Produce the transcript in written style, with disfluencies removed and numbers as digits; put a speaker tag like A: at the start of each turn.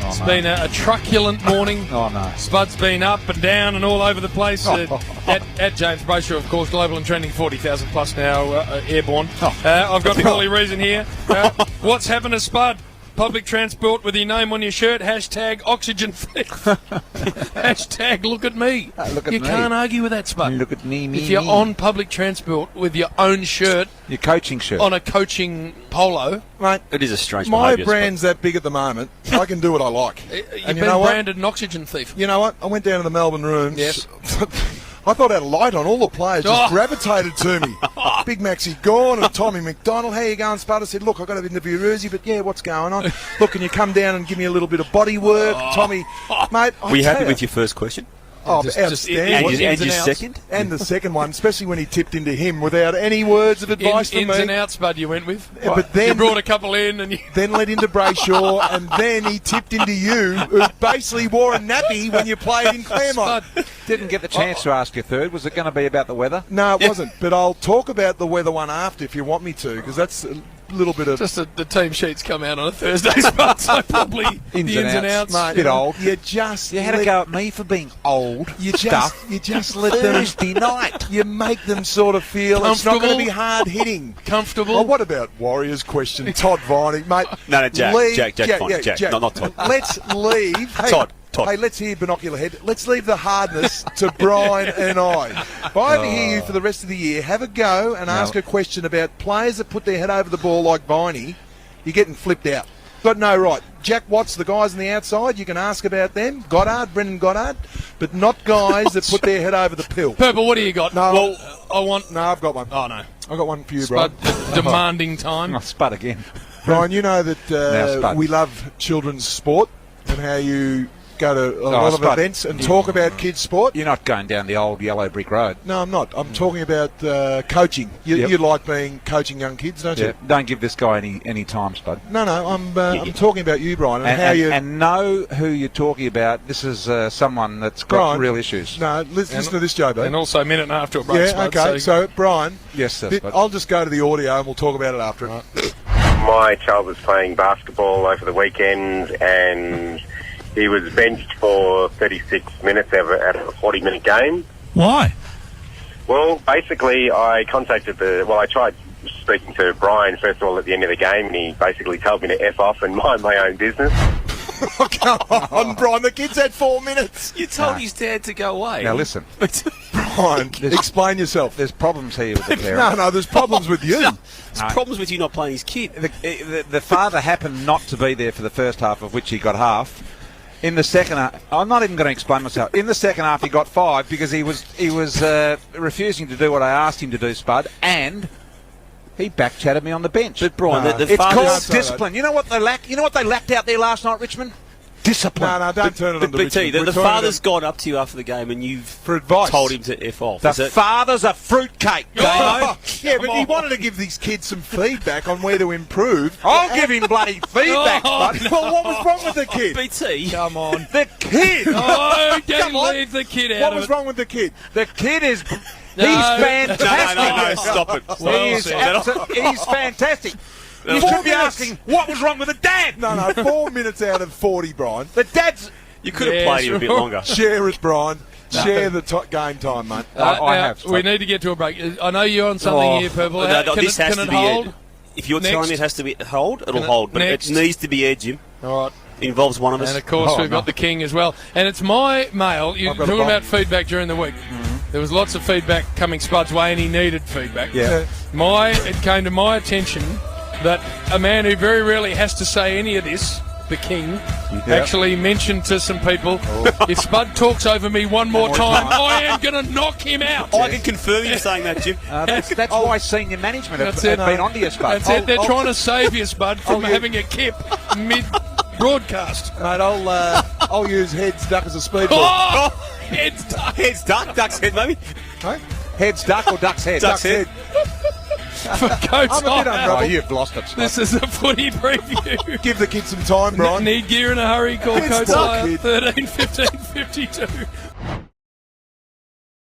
A: It's been a truculent morning.
B: Oh, no.
A: Spud's been up and down and all over the place. At James Brayshaw, of course, global and trending 40,000 plus now, airborne. I've got Polly Reason here. What's happened to Spud? Public transport with your name on your shirt, hashtag oxygen thief. Hashtag look at me. You can't argue with that, Spud.
B: Look at me.
A: If you're on public transport with your own shirt,
B: your coaching shirt,
A: on a coaching polo,
C: mate,
D: it is a strange
C: my
D: behaviour.
C: My brand's that big at the moment. I can do what I like.
A: You've been branded an oxygen thief.
C: You know what? I went down to the Melbourne rooms.
A: Yes.
C: I thought I had a light on. All the players just gravitated to me. Big Maxie gone and Tommy McDonald. How you going, Spud? I said, look, I've got to interview Rosie, but yeah, what's going on? Look, can you come down and give me a little bit of body work? Tommy, mate,
D: were you happy with your first question?
C: Oh, outstanding.
D: And your second?
C: And the second one, especially when he tipped into him without any words of advice from me.
A: Ins and outs, Bud, you went with.
C: But then
A: you brought a couple in. And
C: then led into Brayshaw, and then he tipped into you, who basically wore a nappy when you played in Claremont.
B: Didn't get the chance to ask your third. Was it going to be about the weather?
C: No, it wasn't. But I'll talk about the weather one after if you want me to, because that's a little bit of...
A: Just the team sheets come out on a Thursday, Spud, so probably the ins and outs.
C: Mate,
B: bit old.
C: You
B: had to go at me for being old.
C: You just let them...
B: Thursday night.
C: You make them sort of feel it's not going to be hard hitting.
A: Comfortable.
C: Oh, what about Warriors question? Todd Viney, mate.
D: No, Jack, Jack, not Todd.
C: Let's leave. Hey,
D: Todd.
C: Hey, let's hear Binocular Head. Let's leave the hardness to Brian and I. If I ever hear you for the rest of the year, have a go and ask a question about players that put their head over the ball like Viney, you're getting flipped out. But no, right. Jack Watts, the guys on the outside, you can ask about them. Brendan Goddard, but not guys that put their head over the pill.
A: Purple, what do you got?
C: No,
A: well,
C: I've got one.
A: Oh, no.
C: I've got one for you,
A: Spud,
C: Brian.
A: demanding time.
B: Oh, Spud again.
C: Brian, you know that we love children's sport and how you go to a lot of events and talk about kids' sport.
B: You're not going down the old yellow brick road.
C: No, I'm not. I'm talking about coaching. You like coaching young kids, don't you?
B: Don't give this guy any time, Spud.
C: No, I'm talking about you, Brian, and how you...
B: And know who you're talking about. This is someone that's got
C: Brian,
B: real issues.
C: No, listen to this, JB.
A: And also a minute and a half to a break,
C: Yeah,
A: Spud,
C: okay. So, Brian,
B: yes, sir, Spud.
C: I'll just go to the audio and we'll talk about it after. Right.
E: My child was playing basketball over the weekend and... he was benched for 36 minutes out of a 40-minute game.
A: Why?
E: Well, basically, I tried speaking to Brian, first of all, at the end of the game, and he basically told me to F off and mind my own business.
C: Oh, come on, Brian, the kid's had 4 minutes.
D: You told his dad to go away.
B: Now, listen.
C: Brian, explain yourself.
B: There's problems here with the parent.
C: No, there's problems with you.
D: There's problems with you not playing his kid.
B: The father happened not to be there for the first half, of which he got half. In the second half, I'm not even going to explain myself. In the second half, he got 5 because he was refusing to do what I asked him to do, Spud, and he back-chatted me on the bench.
D: But Brian,
B: it's called discipline. You know what they lack? You know what they lacked out there last night, Richmond? Discipline.
C: No, don't turn it on to Richmond.
D: The father's gone up to you after the game and you've
C: for advice
D: told him to F off.
B: The father's a fruitcake, Damo.
C: Yeah, but he wanted to give these kids some feedback on where to improve.
B: I'll give him bloody feedback, Spud.
C: No. Well, what was wrong with the kid?
D: BT.
A: Come on.
C: The kid!
A: Oh, don't leave the kid out
C: What
A: of
C: was
A: it.
C: wrong with the kid?
B: The kid is... He's fantastic.
D: No, stop it.
A: Well
B: he's fantastic. You should be asking what was wrong with the dad.
C: No, 4 minutes out of 40, Brian.
B: The dad's...
D: You could have played him a bit longer.
C: Share it, Brian. Share the game time, mate.
B: I have.
A: We need to get to a break. I know you're on something here, Purple. Can it hold?
D: If you're telling me it has to be hold, it'll hold. But it needs to be edge, Jim.
A: All right.
D: It involves one of us.
A: And, of course, we've got the King as well. And it's my mail. You're talking about feedback during the week. Mm-hmm. There was lots of feedback coming Spud's way, and he needed feedback.
C: Yeah.
A: It came to my attention that a man who very rarely has to say any of this, the King, actually mentioned to some people, if Spud talks over me one more time, I am going to knock him out.
D: I can confirm you saying that, Jim.
B: That's why senior management have been onto you, Spud.
A: That's it. They're trying to save you, Spud, from having a kip mid-broadcast.
C: Mate, I'll use heads duck as a speedball.
A: Oh, heads duck.
D: Heads duck, duck's head, maybe.
C: Hey?
B: Heads duck or duck's head?
D: Duck's head.
A: For Coach
C: I'm a bit unraveled.
B: Oh, you've lost it, Spud.
A: This is a footy preview.
C: Give the kids some time, Brian.
A: Need gear in a hurry. Call
C: It's
A: Coach
C: not
A: Liar
C: kid.
A: 13 15 52.